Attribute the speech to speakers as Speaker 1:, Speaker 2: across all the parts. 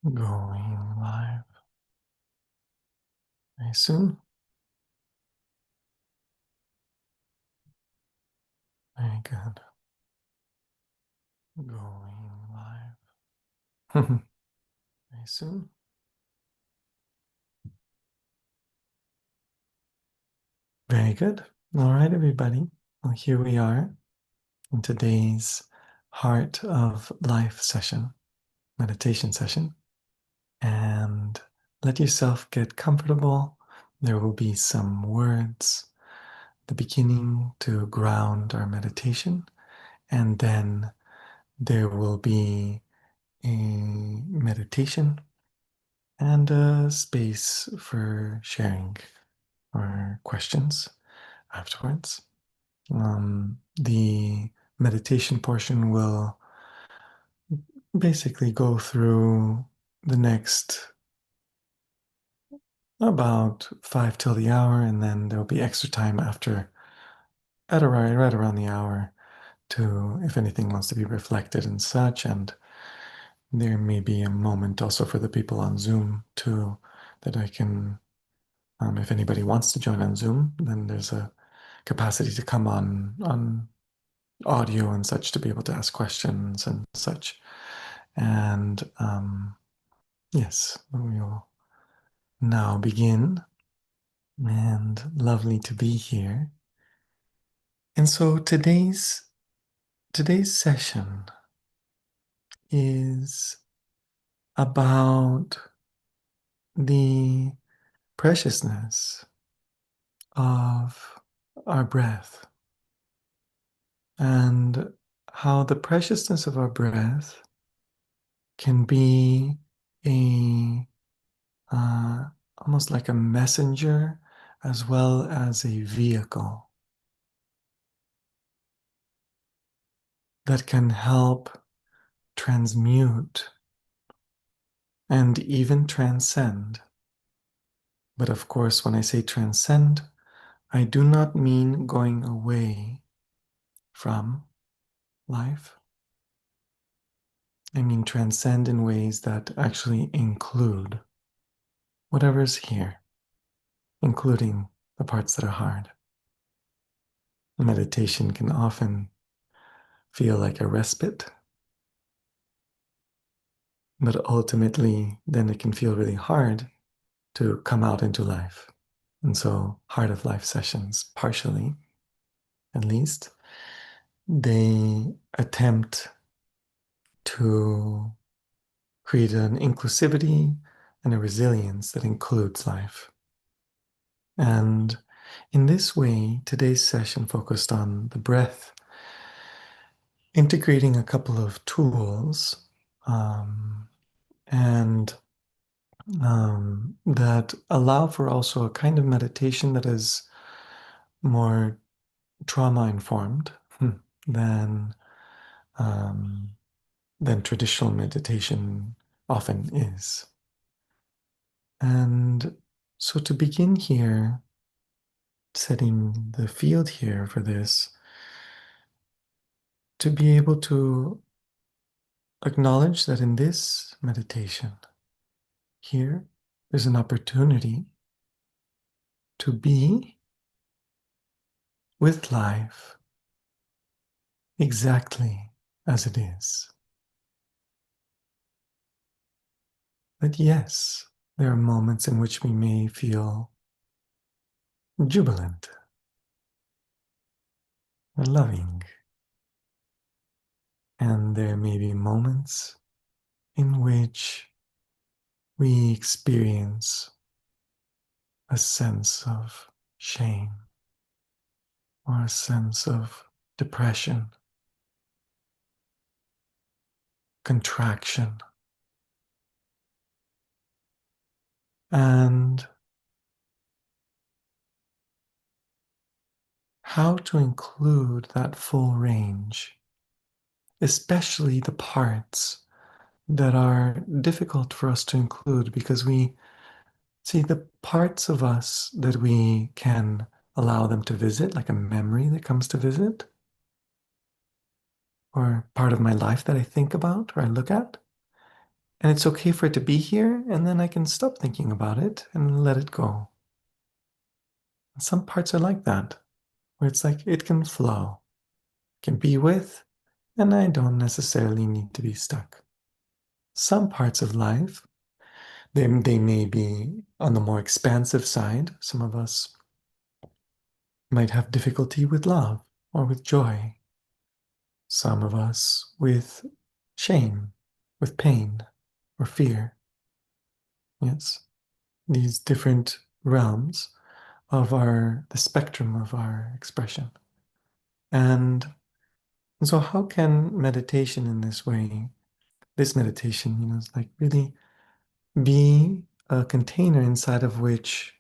Speaker 1: Going live very soon. Very good. Going live very soon. Very good. All right, everybody. Well, here we are in today's Heart of Life session, meditation session. And let yourself get comfortable. There will be some words at the beginning to ground our meditation. And then there will be a meditation and a space for sharing or questions afterwards. The meditation portion will basically go through the next about 5 till the hour, and then there'll be extra time after at around, right around the hour to if anything wants to be reflected and such. And there may be a moment also for the people on Zoom too that I can, if anybody wants to join on Zoom, then there's a capacity to come on audio and such to be able to ask questions and such. And yes, we will now begin. And lovely to be here. And so today's session is about the preciousness of our breath and how the preciousness of our breath can be a almost like a messenger as well as a vehicle that can help transmute and even transcend. But of course, when I say transcend, I do not mean going away from life. I mean transcend in ways that actually include whatever's here, including the parts that are hard. Meditation can often feel like a respite, but ultimately, then it can feel really hard to come out into life. And so, Heart of Life sessions, partially at least, they attempt to create an inclusivity and a resilience that includes life. And in this way, today's session focused on the breath, integrating a couple of tools and that allow for also a kind of meditation that is more trauma informed than um, than traditional meditation often is. And so to begin here, setting the field here for this, to be able to acknowledge that in this meditation, here, there's an opportunity to be with life exactly as it is. That yes, there are moments in which we may feel jubilant or loving, and there may be moments in which we experience a sense of shame or a sense of depression, contraction. And how to include that full range, especially the parts that are difficult for us to include because we see the parts of us that we can allow them to visit, like a memory that comes to visit, or part of my life that I think about or I look at. And it's okay for it to be here, and then I can stop thinking about it and let it go. Some parts are like that, where it's like it can flow, can be with, and I don't necessarily need to be stuck. Some parts of life, they may be on the more expansive side. Some of us might have difficulty with love or with joy. Some of us with shame, with pain or fear. Yes, these different realms of the spectrum of our expression. And, and so how can meditation in this way, this meditation, is like really be a container inside of which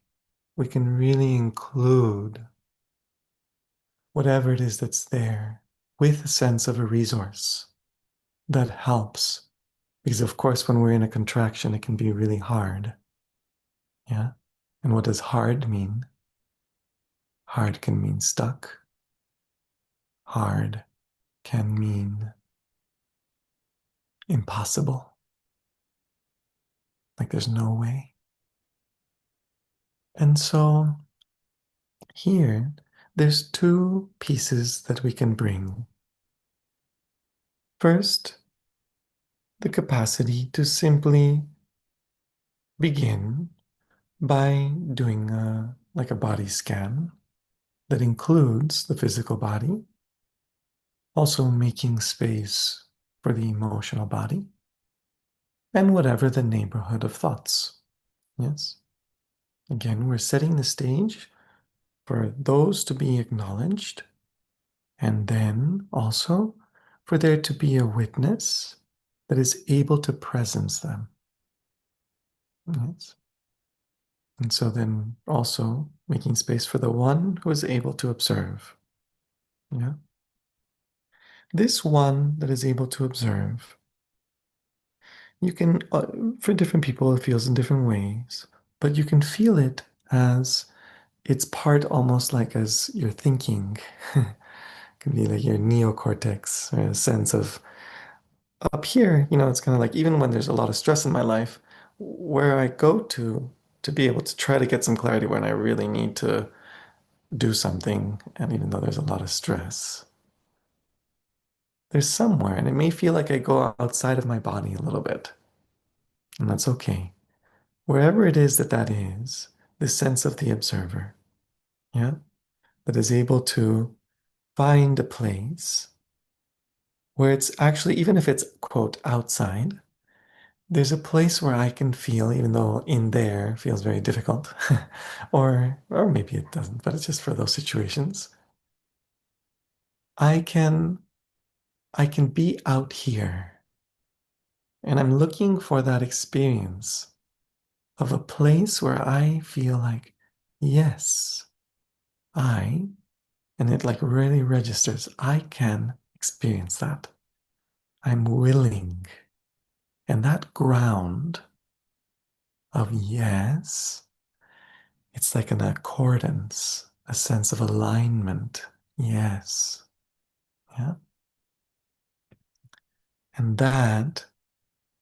Speaker 1: we can really include whatever it is that's there with a sense of a resource that helps. Because of course, when we're in a contraction, it can be really hard. Yeah. And what does hard mean? Hard can mean stuck. Hard can mean impossible. Like there's no way. And so here, there's two pieces that we can bring. First, the capacity to simply begin by doing like a body scan that includes the physical body, also making space for the emotional body, and whatever the neighborhood of thoughts. Yes. Again, we're setting the stage for those to be acknowledged, and then also for there to be a witness that is able to presence them. Yes. And so then also making space for the one who is able to observe. Yeah. This one that is able to observe, you can, for different people, it feels in different ways, but you can feel it as it's part almost like as you're thinking. It can be like your neocortex, or a sense of up here, it's kind of like even when there's a lot of stress in my life, where I go to be able to try to get some clarity when I really need to do something, and even though there's a lot of stress, there's somewhere, and it may feel like I go outside of my body a little bit, and that's okay. Wherever it is that that is, the sense of the observer, yeah, that is able to find a place where it's actually, even if it's, quote, outside, there's a place where I can feel, even though in there feels very difficult, or maybe it doesn't, but it's just for those situations. I can I can be out here, and I'm looking for that experience of a place where I feel like, yes, I, and it like really registers, I can experience that. I'm willing. And that ground of yes, it's like an accordance, a sense of alignment. Yes. Yeah. And that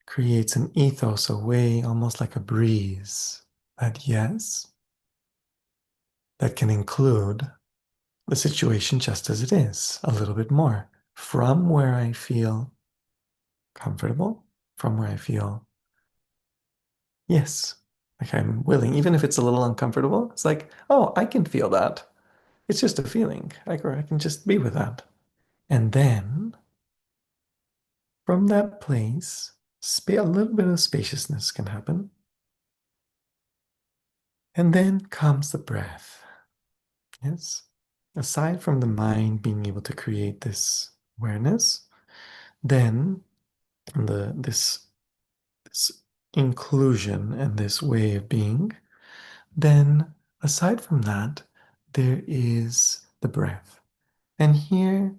Speaker 1: creates an ethos, a way, almost like a breeze. That yes, that can include the situation just as it is, a little bit more from where I feel comfortable, from where I feel, yes, like I'm willing, even if it's a little uncomfortable. It's like, oh, I can feel that. It's just a feeling. I can just be with that. And then from that place, a little bit of spaciousness can happen. And then comes the breath. Yes. Aside from the mind being able to create this awareness, then this inclusion and this way of being, then aside from that, there is the breath. And here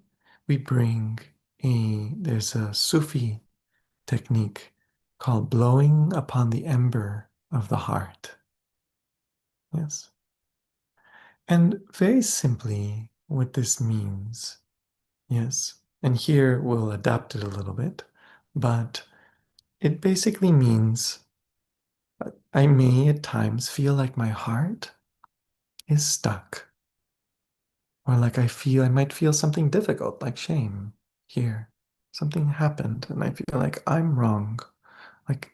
Speaker 1: we bring there's a Sufi technique called blowing upon the ember of the heart. Yes. And very simply, what this means, yes, and here we'll adapt it a little bit, but it basically means I may at times feel like my heart is stuck, or like I might feel something difficult, like shame here. Something happened, and I feel like I'm wrong, like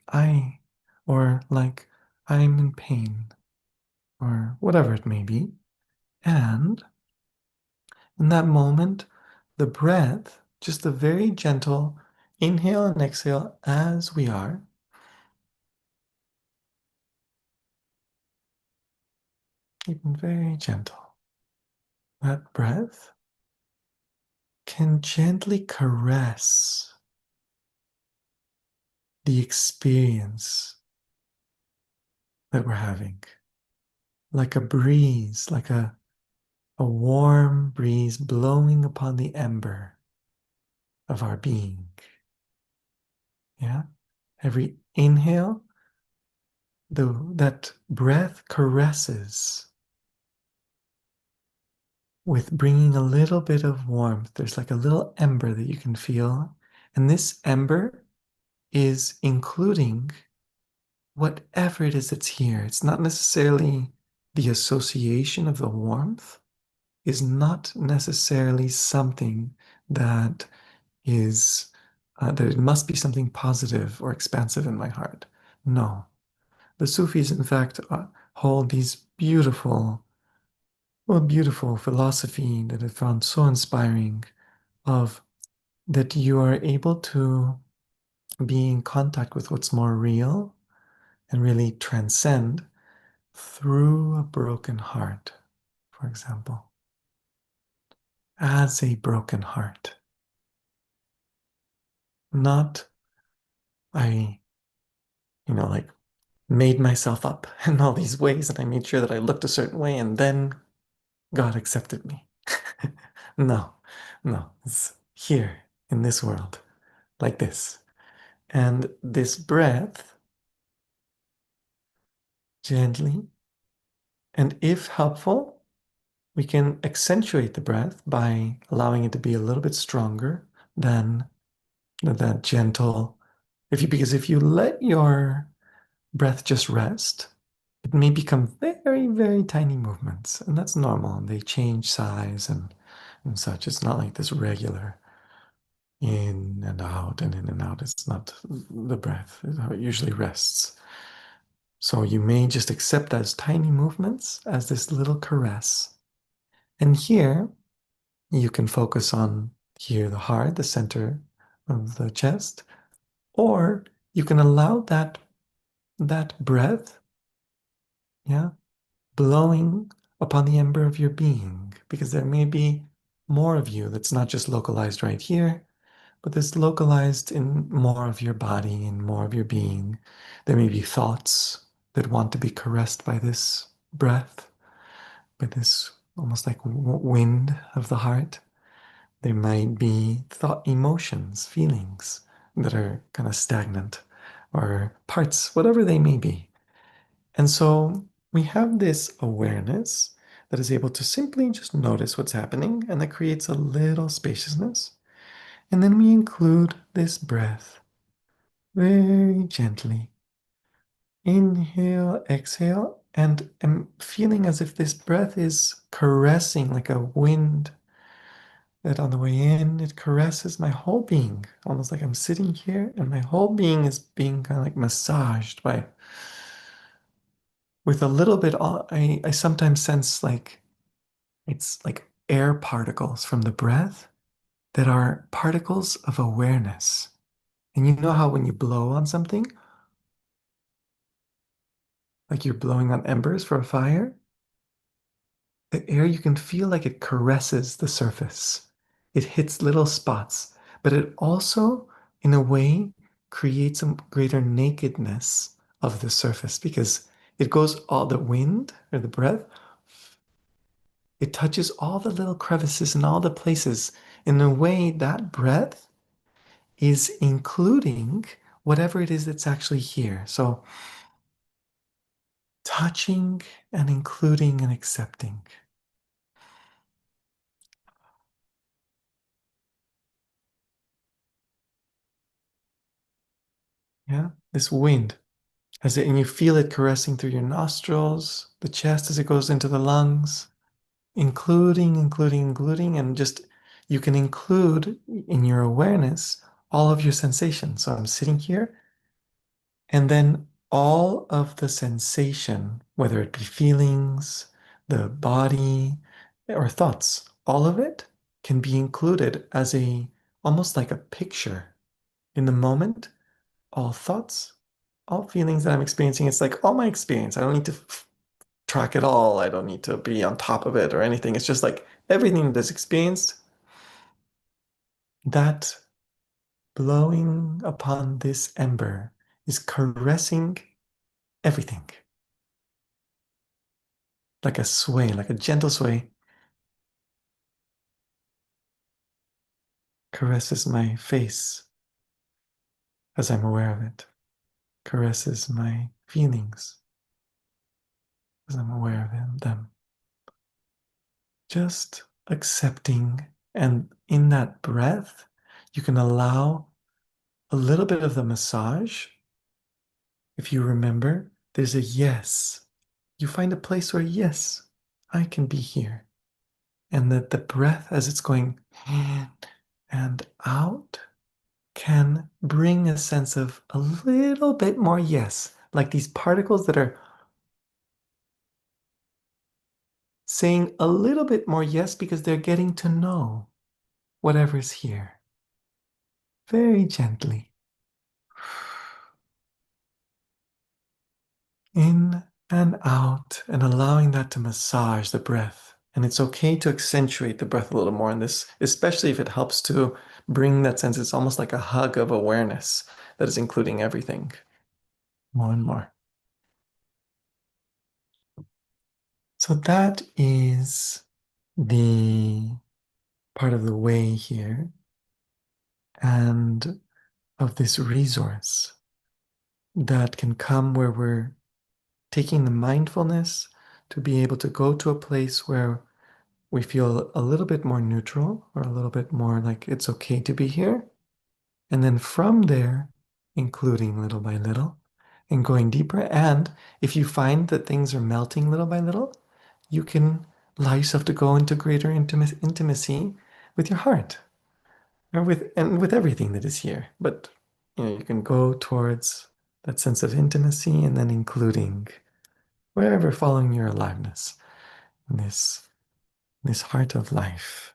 Speaker 1: or like I'm in pain, or whatever it may be. And in that moment, the breath, just a very gentle inhale and exhale as we are, even very gentle. That breath can gently caress the experience that we're having, like a breeze, like a warm breeze blowing upon the ember of our being. Yeah? Every inhale, that breath caresses with bringing a little bit of warmth. There's like a little ember that you can feel. And this ember is including whatever it is that's here. It's not necessarily the association of the warmth, is not necessarily something that is, that it must be something positive or expansive in my heart. No. The Sufis, in fact, hold these beautiful philosophy that I found so inspiring of that you are able to be in contact with what's more real and really transcend through a broken heart, for example, as a broken heart. Not I, like made myself up in all these ways and I made sure that I looked a certain way and then God accepted me. No, no, it's here in this world, like this. And this breath, gently, and if helpful, we can accentuate the breath by allowing it to be a little bit stronger than that gentle. Because if you let your breath just rest, it may become very, very tiny movements, and that's normal. And they change size and such. It's not like this regular in and out and in and out. It's not the breath, it's how it usually rests. So you may just accept those tiny movements as this little caress. And here you can focus on here, the heart, the center of the chest, or you can allow that breath, yeah, blowing upon the ember of your being, because there may be more of you that's not just localized right here, but that's localized in more of your body and more of your being. There may be thoughts that want to be caressed by this breath, by this almost like wind of the heart. There might be thought, emotions, feelings that are kind of stagnant or parts, whatever they may be. And so we have this awareness that is able to simply just notice what's happening, and that creates a little spaciousness. And then we include this breath very gently. Inhale, exhale, and I'm feeling as if this breath is caressing like a wind that on the way in, it caresses my whole being, almost like I'm sitting here and my whole being is being kind of like massaged by, with a little bit, I sometimes sense like it's like air particles from the breath that are particles of awareness. And you know how when you blow on something, like you're blowing on embers for a fire, the air, you can feel like it caresses the surface. It hits little spots, but it also, in a way, creates a greater nakedness of the surface because it goes all the wind or the breath, it touches all the little crevices and all the places. In a way, that breath is including whatever it is that's actually here. So, touching and including and accepting. Yeah, this wind and you feel it caressing through your nostrils, the chest as it goes into the lungs, including, and just you can include in your awareness all of your sensations. So I'm sitting here, and then all of the sensation, whether it be feelings, the body, or thoughts, all of it can be included as a almost like a picture in the moment. All thoughts, all feelings that I'm experiencing, it's like all my experience. I don't need to track it all. I don't need to be on top of it or anything. It's just like everything that's experienced, that blowing upon this ember is caressing everything like a sway, like a gentle sway, caresses my face as I'm aware of it, caresses my feelings as I'm aware of them. Just accepting, and in that breath, you can allow a little bit of the massage. If you remember, there's a yes. You find a place where, yes, I can be here. And that the breath, as it's going in and out, can bring a sense of a little bit more yes, like these particles that are saying a little bit more yes because they're getting to know whatever's here very gently. In and out, and allowing that to massage the breath. And it's okay to accentuate the breath a little more in this, especially if it helps to bring that sense. It's almost like a hug of awareness that is including everything more and more. So that is the part of the way here and of this resource that can come where we're taking the mindfulness to be able to go to a place where we feel a little bit more neutral or a little bit more like it's okay to be here. And then from there, including little by little and going deeper. And if you find that things are melting little by little, you can allow yourself to go into greater intimacy with your heart or with everything that is here. But you can go towards that sense of intimacy and then including wherever following your aliveness, this this heart of life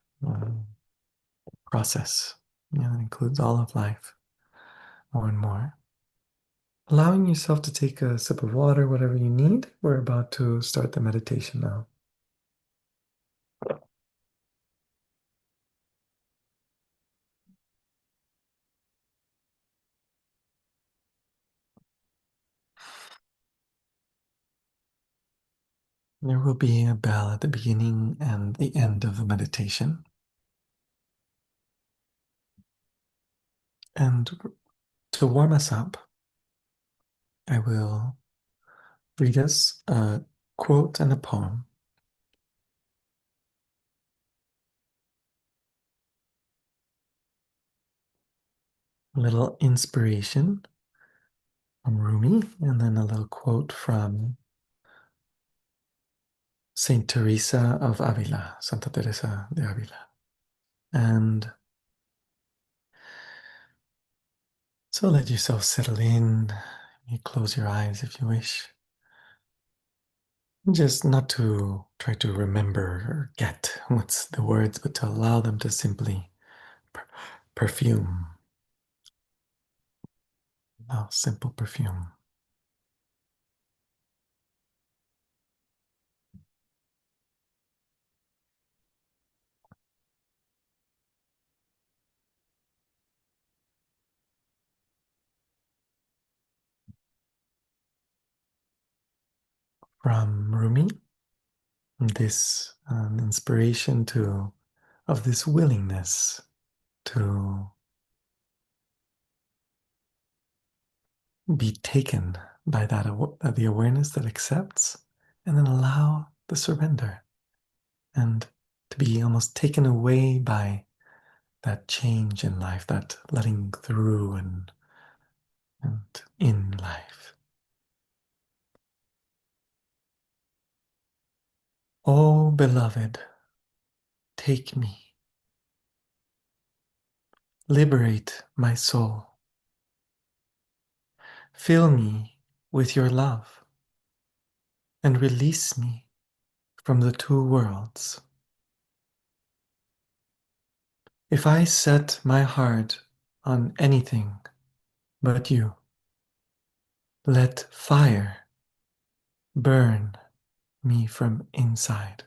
Speaker 1: process. It includes all of life more and more. Allowing yourself to take a sip of water, whatever you need. We're about to start the meditation now. There will be a bell at the beginning and the end of the meditation. And to warm us up, I will read us a quote and a poem. A little inspiration from Rumi, and then a little quote from Saint Teresa of Avila, Santa Teresa de Avila. And so let yourself settle in. You close your eyes if you wish. Just not to try to remember or get what's the words, but to allow them to simply perfume. Allow simple perfume. From Rumi, this inspiration of this willingness to be taken by the awareness that accepts, and then allow the surrender, and to be almost taken away by that change in life, that letting through and and in life. Oh, beloved, take me, liberate my soul, fill me with your love, and release me from the two worlds. If I set my heart on anything but you, let fire burn me from inside.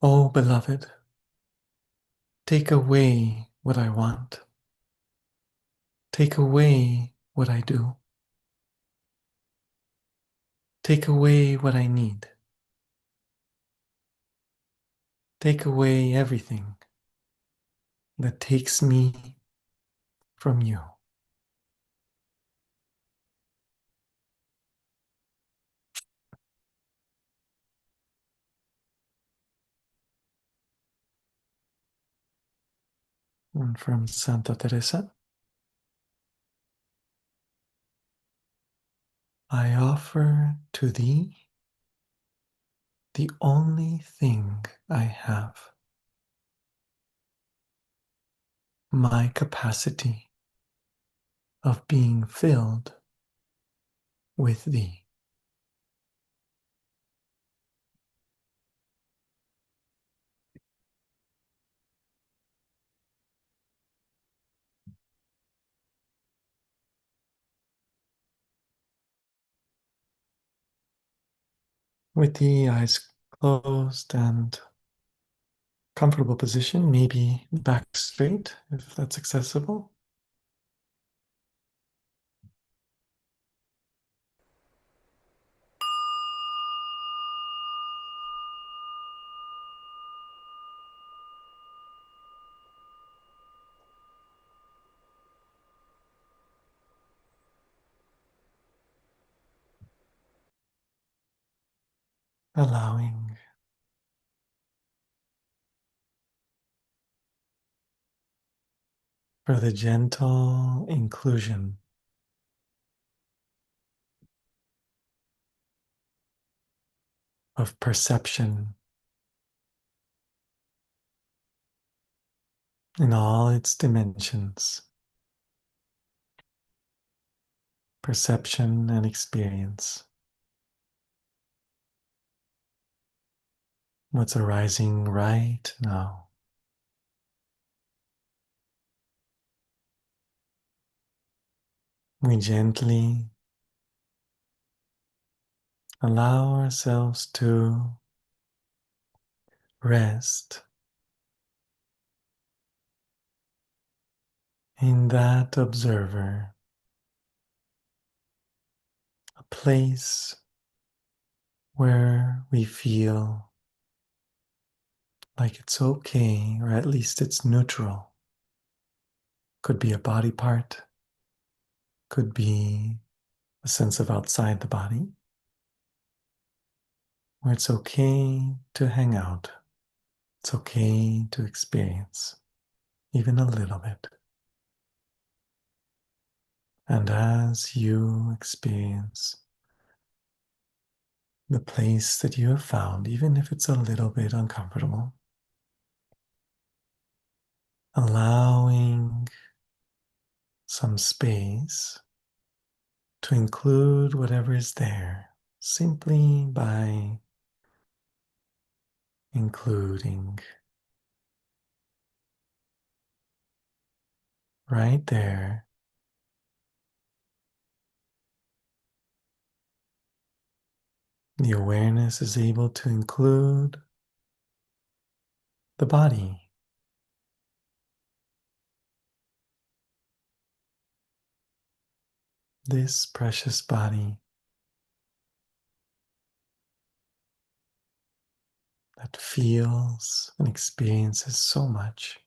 Speaker 1: Oh, beloved, take away what I want. Take away what I do. Take away what I need. Take away everything that takes me from you. And from Santa Teresa, I offer to thee the only thing I have, my capacity of being filled with thee. With the eyes closed and comfortable position, maybe back straight if that's accessible. Allowing for the gentle inclusion of perception in all its dimensions, perception and experience. What's arising right now? We gently allow ourselves to rest in that observer, a place where we feel like it's okay, or at least it's neutral. Could be a body part, could be a sense of outside the body, where it's okay to hang out. It's okay to experience, even a little bit. And as you experience the place that you have found, even if it's a little bit uncomfortable, allowing some space to include whatever is there simply by including right there. The awareness is able to include the body, this precious body that feels and experiences so much.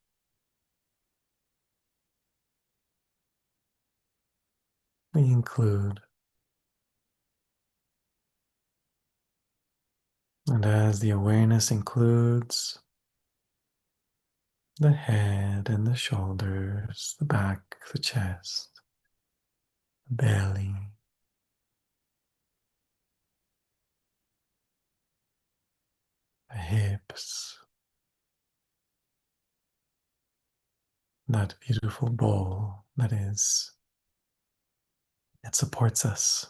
Speaker 1: We include, and as the awareness includes, the head and the shoulders, the back, the chest, the belly, the hips, that beautiful bowl that is, it supports us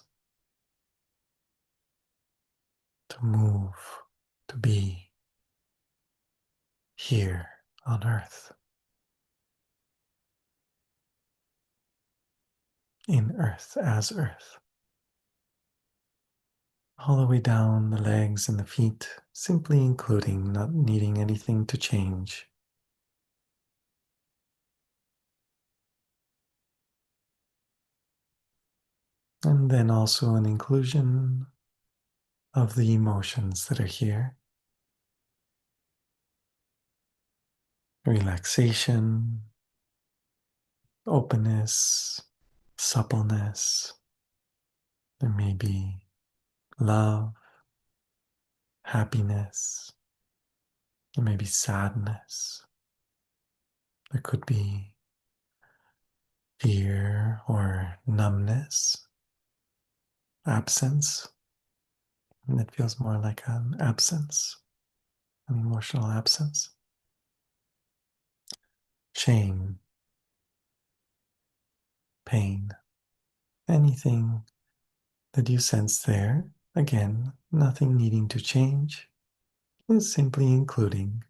Speaker 1: to move, to be here on earth, in earth, as earth. All the way down the legs and the feet, simply including, not needing anything to change. And then also an inclusion of the emotions that are here. Relaxation, openness, suppleness. There may be love, happiness. There may be sadness. There could be fear or numbness, absence. And it feels more like an absence, an emotional absence. Shame, pain, anything that you sense there. Again, nothing needing to change, is simply including.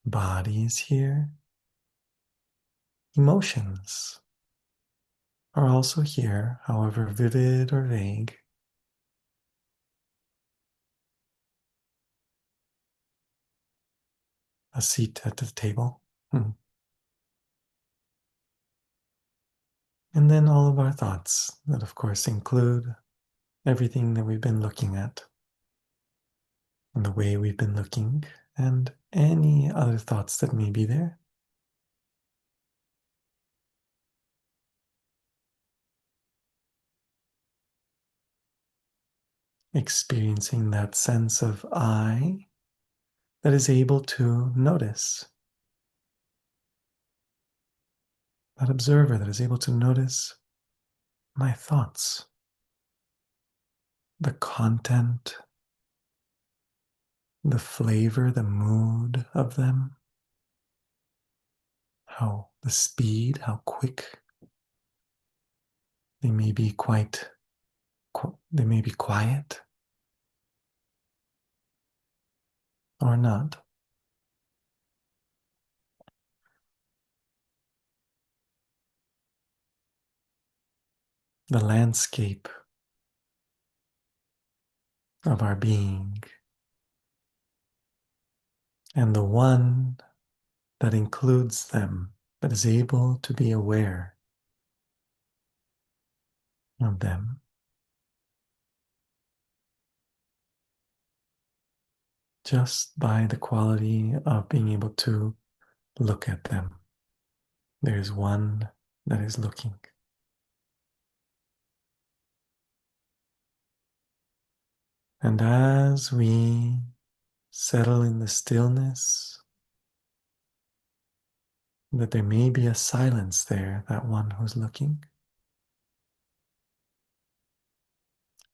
Speaker 1: Body is here. Emotions are also here, however vivid or vague. A seat at the table. And then all of our thoughts that, of course, include everything that we've been looking at, and the way we've been looking, and any other thoughts that may be there. Experiencing that sense of I that is able to notice, that observer that is able to notice my thoughts, the content, the flavor, the mood of them, how the speed, how quick they may be they may be quiet or not. The landscape of our being and the one that includes them, that is able to be aware of them. Just by the quality of being able to look at them. There's one that is looking. And as we settle in the stillness, that there may be a silence there, that one who's looking.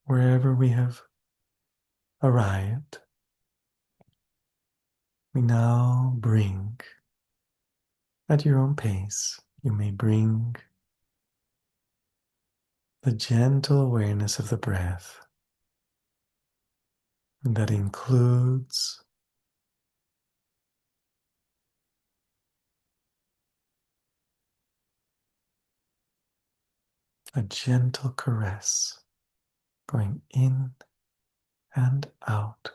Speaker 1: Wherever we have arrived, we now bring, at your own pace, you may bring the gentle awareness of the breath that includes a gentle caress going in and out,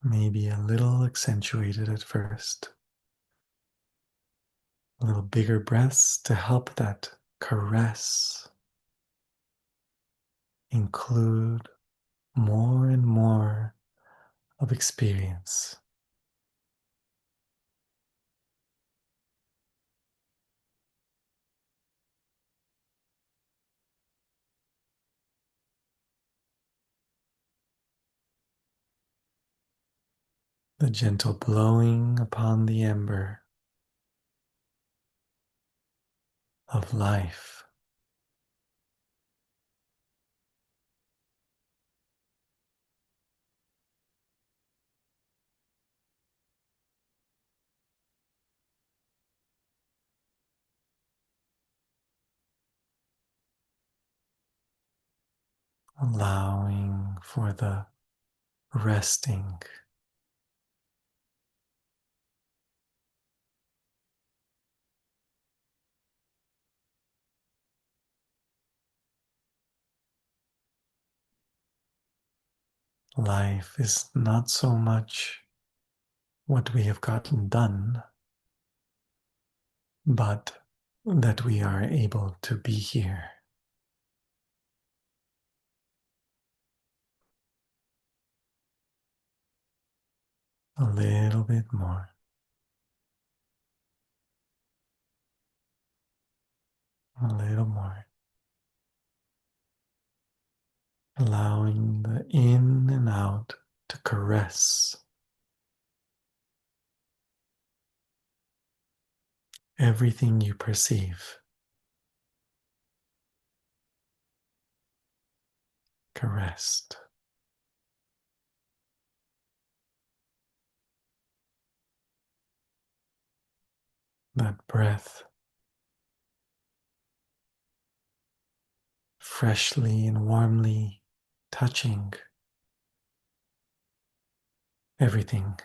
Speaker 1: maybe a little accentuated at first, a little bigger breaths to help that caress include more and more of experience. the gentle blowing upon the ember of life. Allowing for the resting life is not so much what we have gotten done, but that we are able to be here. A little bit more, a little more. Allowing the in and out to caress everything you perceive. Caressed. That breath freshly and warmly touching everything.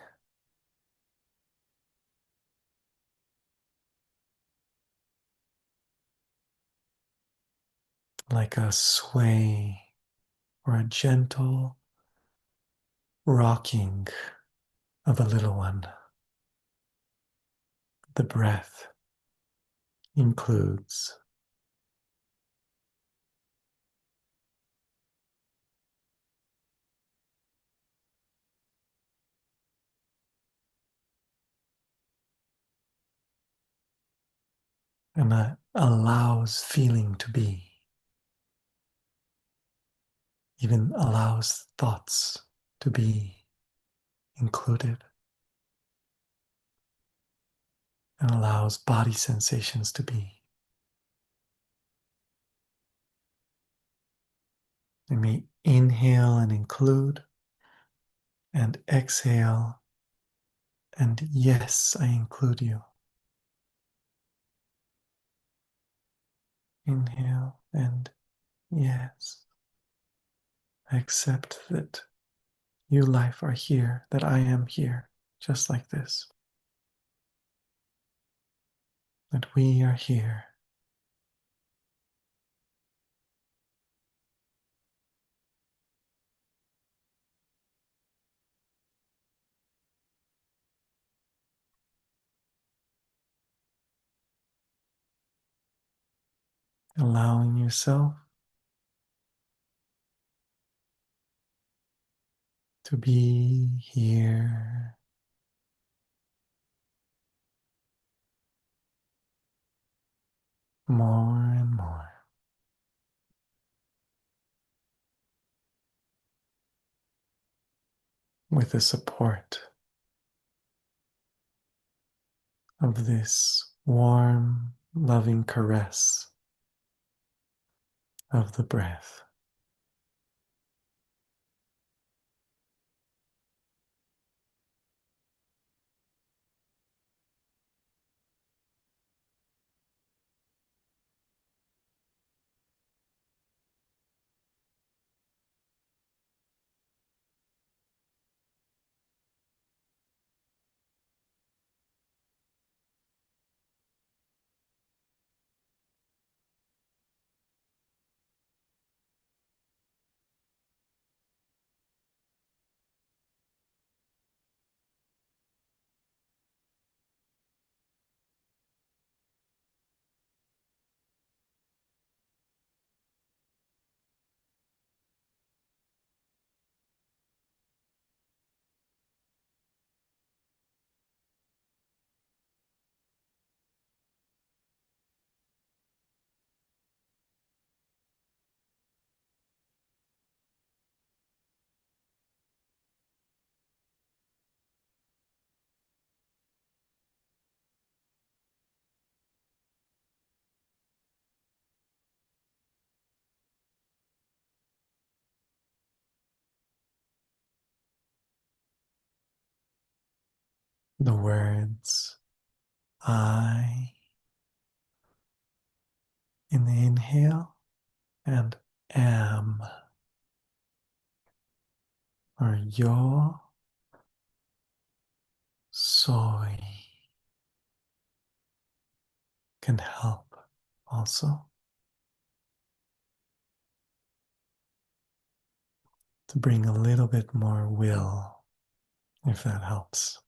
Speaker 1: Like a sway or a gentle rocking of a little one. The breath includes and allows feeling to be, even allows thoughts to be included, and allows body sensations to be. They may inhale and include, and exhale, and yes, I include you. Inhale and yes, I accept that you, life, are here, that I am here, just like this. That we are here. Allowing yourself to be here more and more with the support of this warm, loving caress of the breath. the words I in the inhale and am or yo soy can help also to bring a little bit more will, if that helps.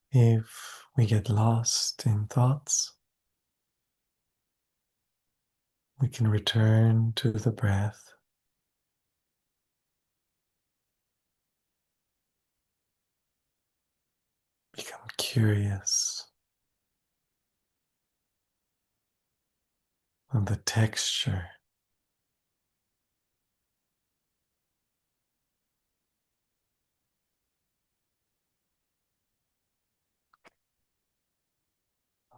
Speaker 1: If we get lost in thoughts, we can return to the breath, become curious of the texture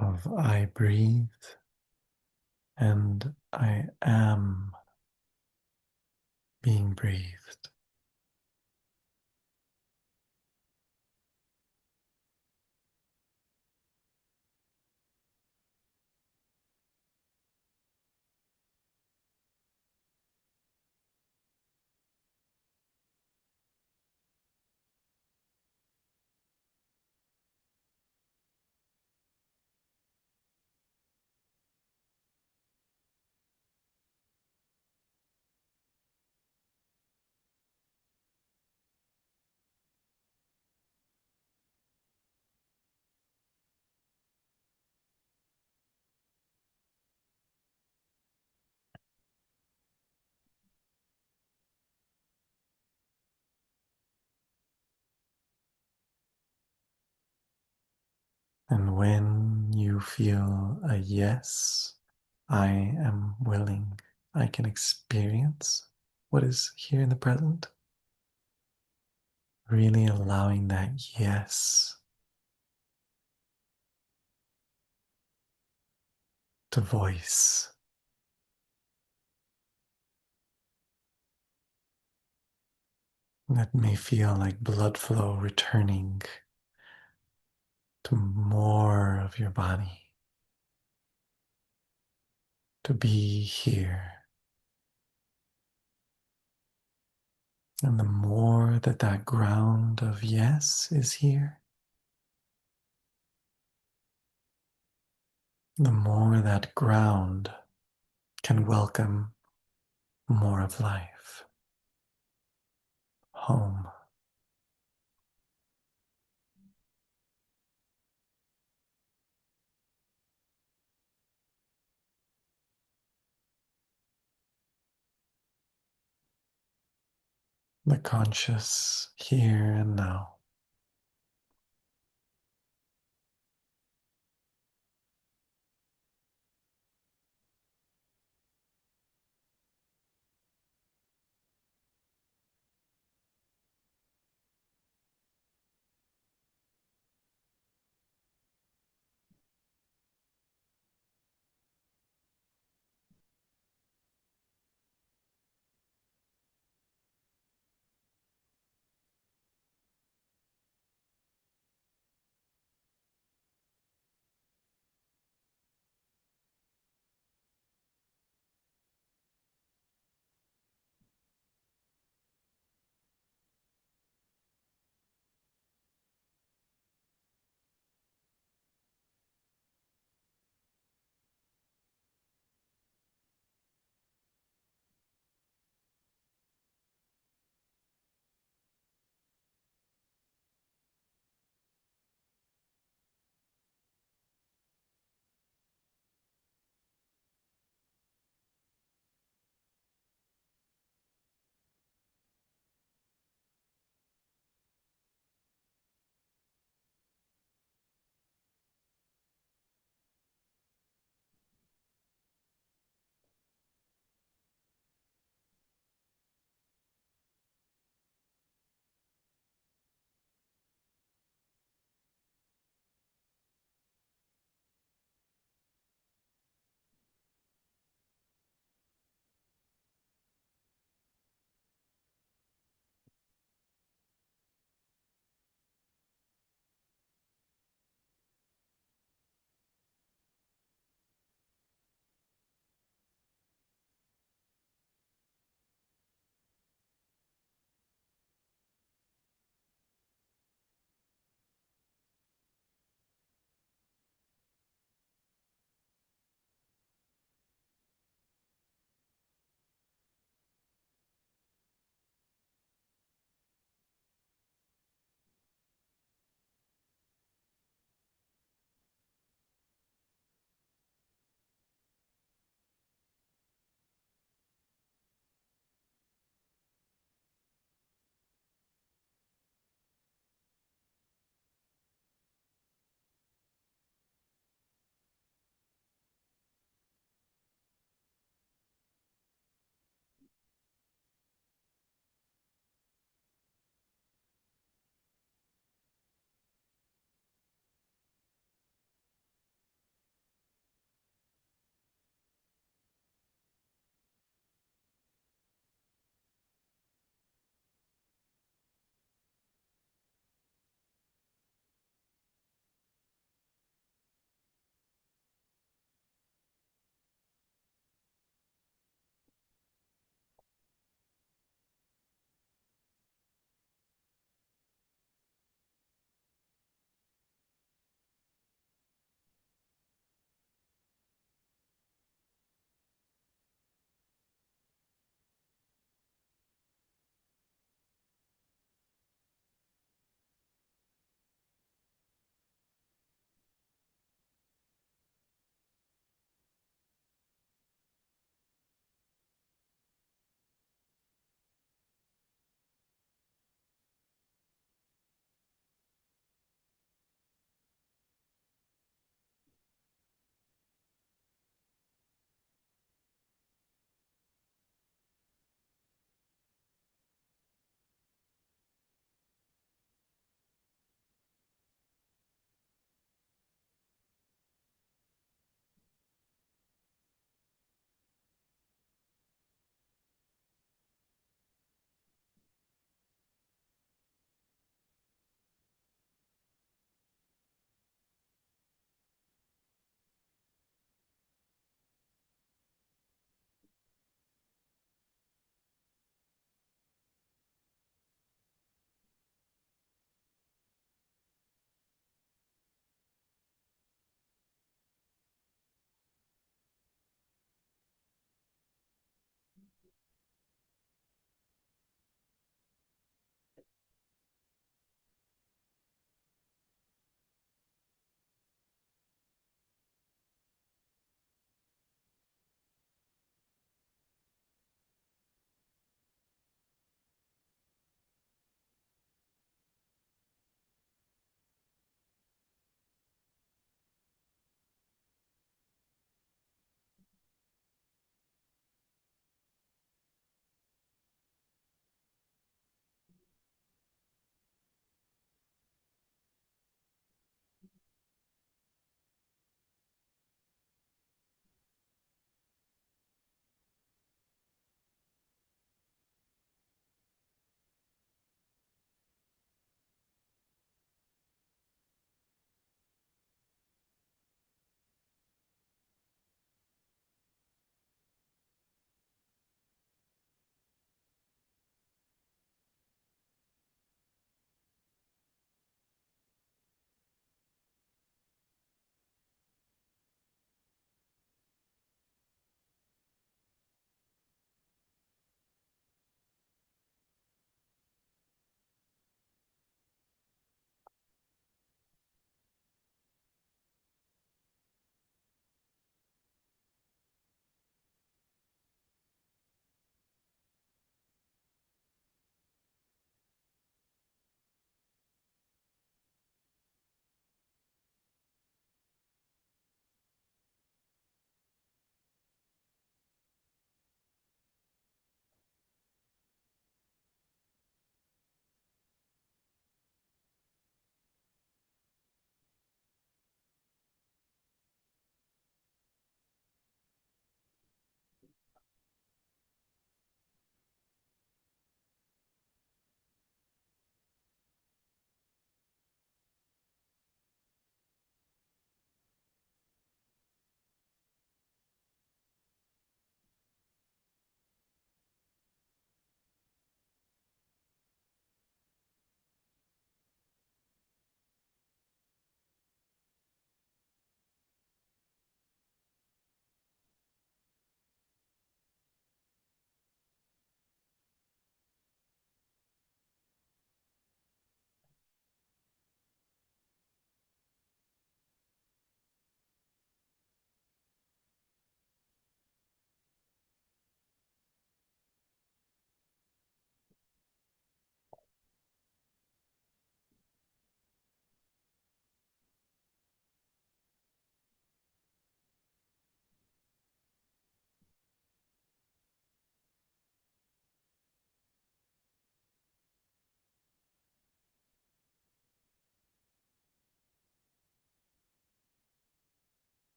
Speaker 1: of I breathe and I am being breathed. And when you feel a yes, I am willing, I can experience what is here in the present, really allowing that yes to voice that may feel like blood flow returning to more of your body, to be here. And the more that that ground of yes is here, the more that ground can welcome more of life home. The conscious here and now.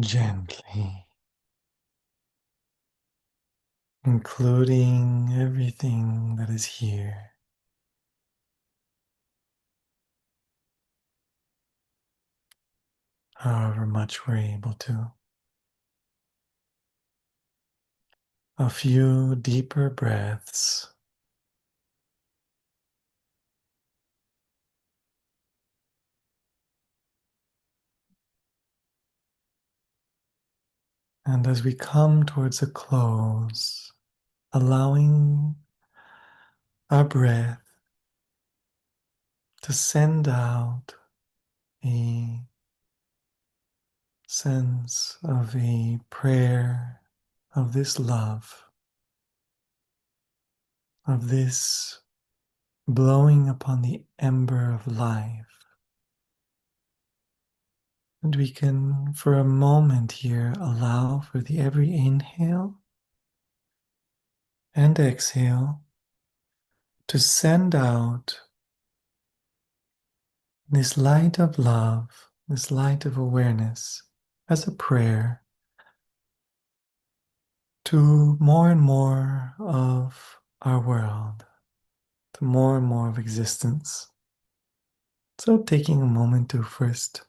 Speaker 1: gently, including everything that is here, however much we're able to. A few deeper breaths. And as we come towards a close, allowing our breath to send out a sense of a prayer of this love, of this blowing upon the ember of life. And we can, for a moment here, allow for the every inhale and exhale to send out this light of love, this light of awareness as a prayer to more and more of our world, to more and more of existence. So taking a moment to first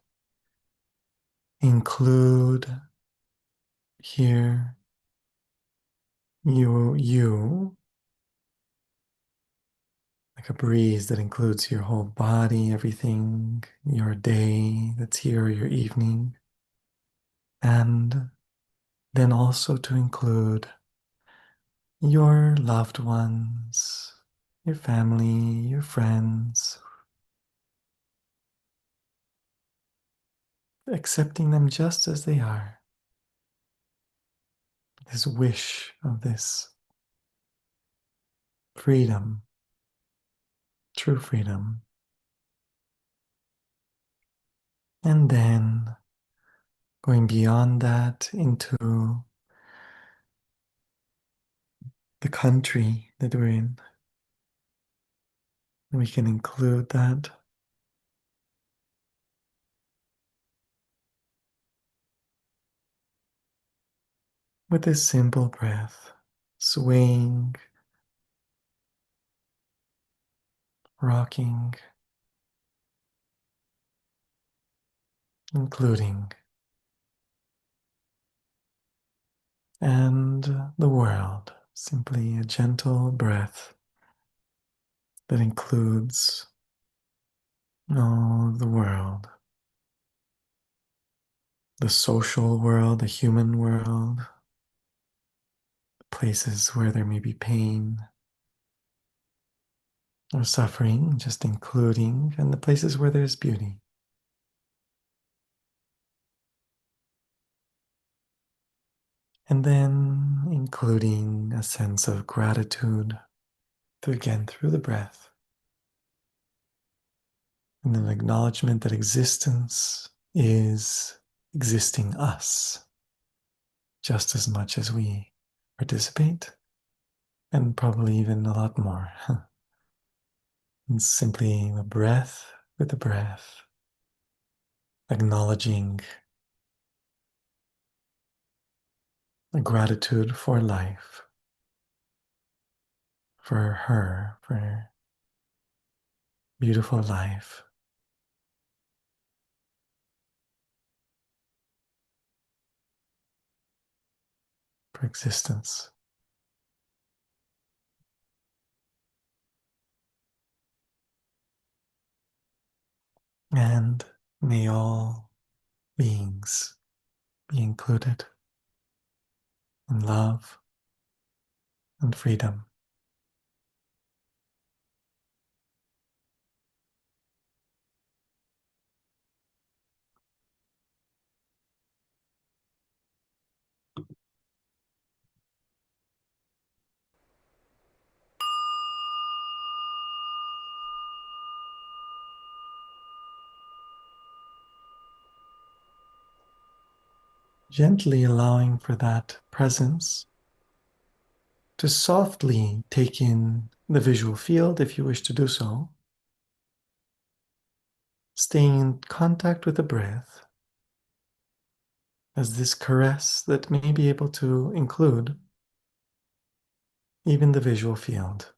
Speaker 1: include here you, like a breeze that includes your whole body, everything, your day that's here, your evening, and then also to include your loved ones, your family, your friends, accepting them just as they are. This wish of this freedom, true freedom. And then going beyond that into the country that we're in. We can include that with this simple breath, swaying, rocking, including, and the world. Simply a gentle breath that includes all of the world, the social world, the human world, places where there may be pain or suffering, just including, and the places where there's beauty. And then including a sense of gratitude through the breath, and an acknowledgement that existence is existing us just as much as we participate, and probably even a lot more. And simply the breath with the breath, acknowledging a gratitude for life, for her, for beautiful life, for existence. And may all beings be included in love and freedom. Gently allowing for that presence to softly take in the visual field if you wish to do so, staying in contact with the breath, as this caress that may be able to include even the visual field,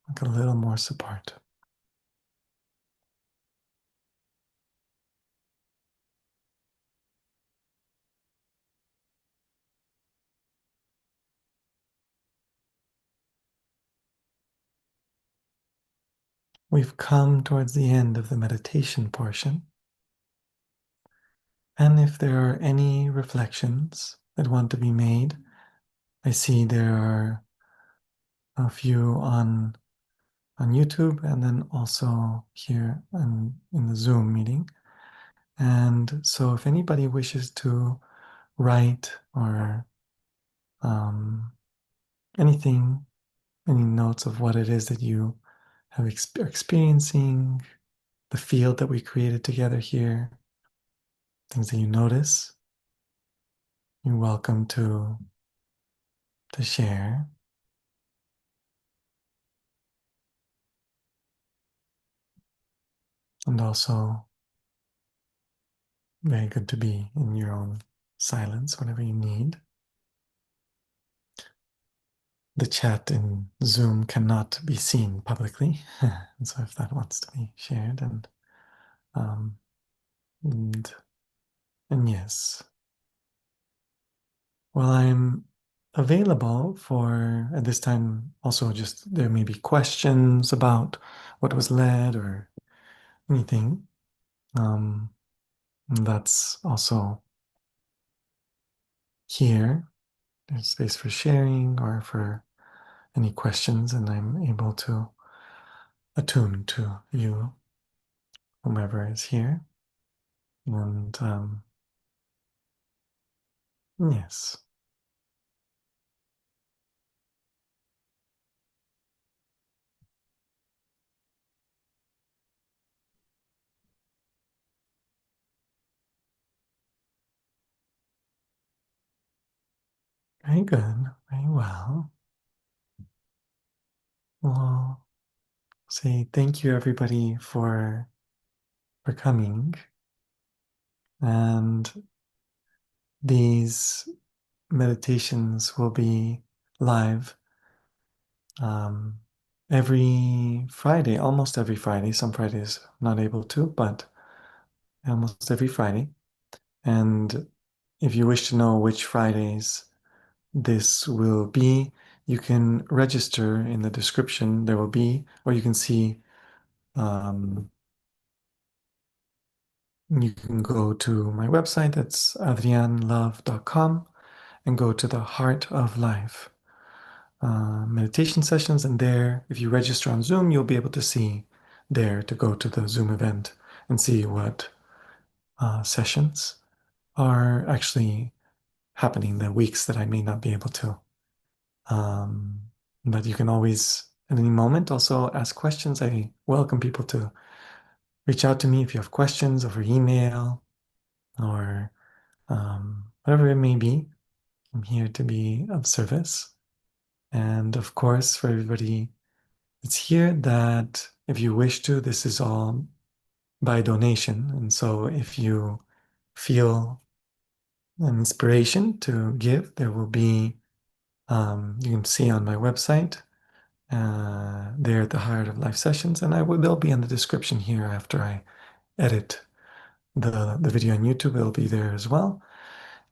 Speaker 1: like a little more support. We've come towards the end of the meditation portion. And if there are any reflections that want to be made, I see there are a few on YouTube and then also here in the Zoom meeting. And so if anybody wishes to write or anything, any notes of what it is that you have experiencing, the field that we created together here, things that you notice, you're welcome to share. And also very good to be in your own silence whenever you need. The chat in Zoom cannot be seen publicly, and so if that wants to be shared, um, and and yes, well, I'm available for at this time. Also, just there may be questions about what was led or anything. That's also here. There's space for sharing or for any questions, and I'm able to attune to you, whomever is here. And yes, very good, very well. Well, say thank you everybody for coming, and these meditations will be live um, every Friday, almost every Friday. Some Fridays not able to, but almost every Friday. And if you wish to know which Fridays this will be, you can register in the description. There will be, or you can see, um, you can go to my website, that's adrianlove.com, and go to the Heart of Life meditation sessions. And there, if you register on Zoom, you'll be able to see there to go to the Zoom event and see what sessions are actually happening the weeks that I may not be able to. Um, but you can always, at any moment, also ask questions. I welcome people to reach out to me if you have questions over email or whatever it may be. I'm here to be of service. And of course, for everybody that's here, that if you wish to, this is all by donation. And so if you feel an inspiration to give, there will be, you can see on my website, there at the Heart of Life sessions, and they'll be in the description here after I edit the video on YouTube. It'll be there as well.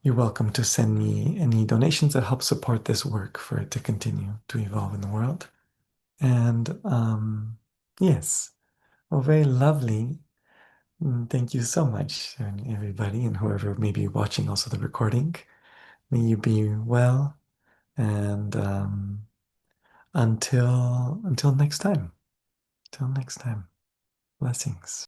Speaker 1: You're welcome to send me any donations that help support this work for it to continue to evolve in the world. And yes, well, very lovely. Thank you so much, everybody, and whoever may be watching also the recording. May you be well, and until next time. Till next time. Blessings.